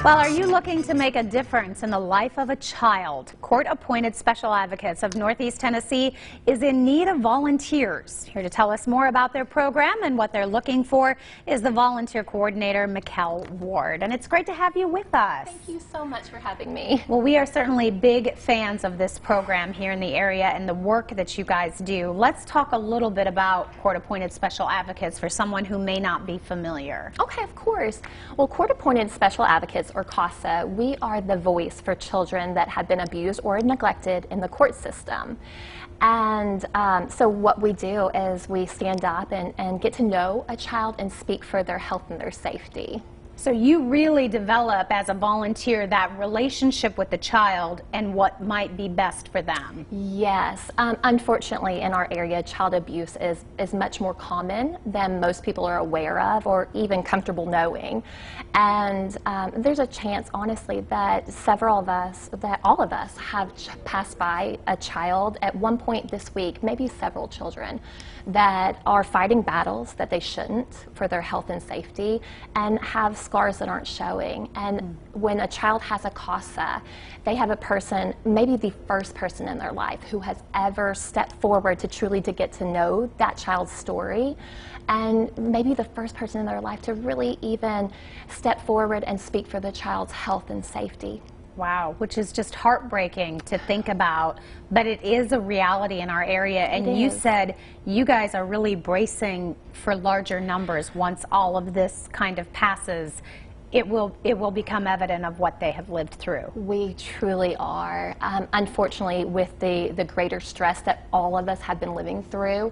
Well, are you looking to make a difference in the life of a child? Court-appointed Special Advocates of Northeast Tennessee is in need of volunteers. Here to tell us more about their program and what they're looking for is the volunteer coordinator, Mikelle Ward. And it's great to have you with us. Thank you so much for having me. Well, we are certainly big fans of this program here in the area and the work that you guys do. Let's talk a little bit about Court-appointed Special Advocates for someone who may not be familiar. Okay, of course. Well, Court-appointed Special Advocates, or CASA, we are the voice for children that have been abused or neglected in the court system. And so what we do is we stand up and get to know a child and speak for their health and their safety. So you really develop as a volunteer that relationship with the child and what might be best for them. Yes. Unfortunately, in our area, child abuse is much more common than most people are aware of or even comfortable knowing. And there's a chance, honestly, that several of us, that all of us have passed by a child at one point this week, maybe several children, that are fighting battles that they shouldn't for their health and safety and have scars that aren't showing. And when a child has a CASA, they have a person, maybe the first person in their life who has ever stepped forward to truly to get to know that child's story, and maybe the first person in their life to really even step forward and speak for the child's health and safety. Wow, which is just heartbreaking to think about, but it is a reality in our area. And you said you guys are really bracing for larger numbers once all of this kind of passes. It will become evident of what they have lived through. We truly are. Unfortunately, with the greater stress that all of us have been living through,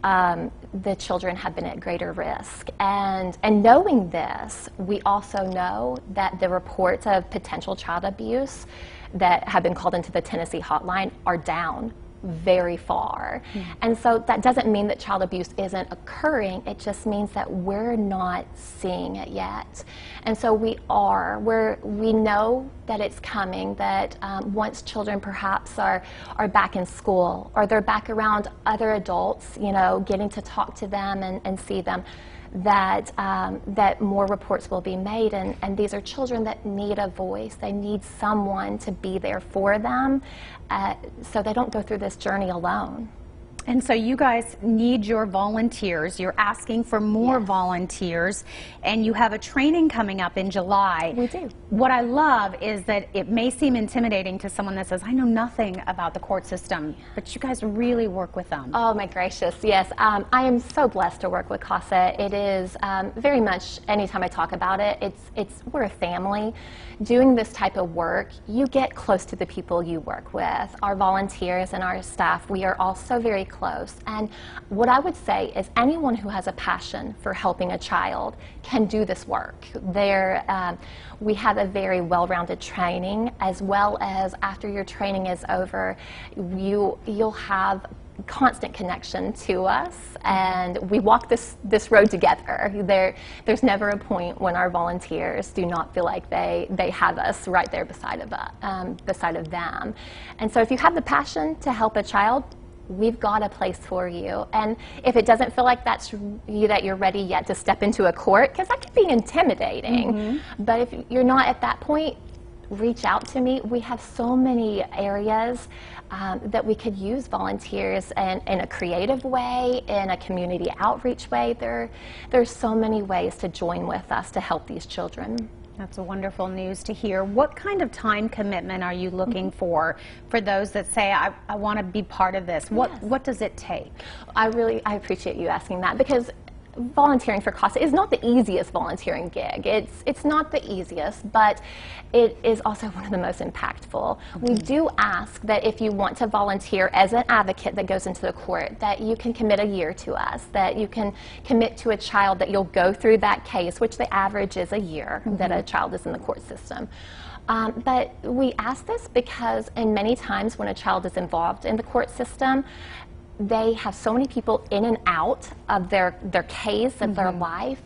the children have been at greater risk. And knowing this, we also know that the reports of potential child abuse that have been called into the Tennessee hotline are down very far. And so that doesn't mean that child abuse isn't occurring, it just means that we're not seeing it yet. And so we know that it's coming, that once children perhaps are back in school or they're back around other adults, you know, getting to talk to them and see them, that more reports will be made, and these are children that need a voice. They need someone to be there for them so they don't go through this journey alone. And so you guys need your volunteers. You're asking for more volunteers, and you have a training coming up in July. We do. What I love is that it may seem intimidating to someone that says, I know nothing about the court system, but you guys really work with them. Oh my gracious, yes. I am so blessed to work with CASA. It is very much, anytime I talk about it, we're a family. Doing this type of work, you get close to the people you work with. Our volunteers and our staff, we are all so very close. And what I would say is anyone who has a passion for helping a child can do this work. We have a very well-rounded training, as well as after your training is over, you'll have constant connection to us, and we walk this road together. There's never a point when our volunteers do not feel like they have us right there beside of them. And so if you have the passion to help a child, we've got a place for you. And if it doesn't feel like that you're ready yet to step into a court, because that can be intimidating, but if you're not at that point, reach out to me. We have so many areas that we could use volunteers in a creative way, in a community outreach way. There's so many ways to join with us to help these children. That's a wonderful news to hear. What kind of time commitment are you looking for those that say, I want to be part of this? What does it take? I appreciate you asking that, because volunteering for CASA is not the easiest volunteering gig. It's not the easiest, but it is also one of the most impactful. We do ask that if you want to volunteer as an advocate that goes into the court, that you can commit a year to us, that you can commit to a child, that you'll go through that case, which the average is a year that a child is in the court system. But we ask this because many times when a child is involved in the court system, they have so many people in and out of their case, of their life,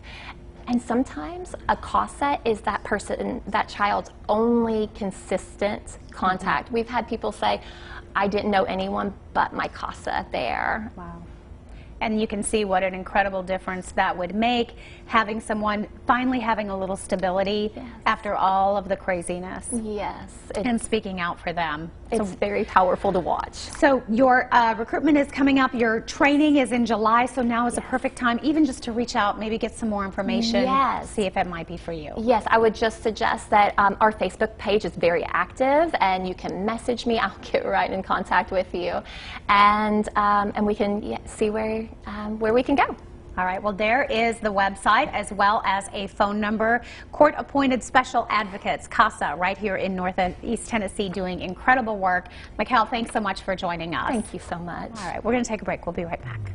and sometimes a CASA is that child's only consistent contact. We've had people say, I didn't know anyone but my CASA there. Wow. And you can see what an incredible difference that would make, having someone finally having a little stability after all of the craziness. Yes. And speaking out for them. It's very powerful to watch. So your recruitment is coming up, your training is in July, so now is a perfect time even just to reach out, maybe get some more information, see if it might be for you. Yes, I would just suggest that our Facebook page is very active, and you can message me. I'll get right in contact with you, and we can see where we can go. All right, well, there is the website as well as a phone number. Court-appointed special advocates, CASA, right here in Northeast Tennessee, doing incredible work. Mikelle, thanks so much for joining us. Thank you so much. All right, we're going to take a break. We'll be right back.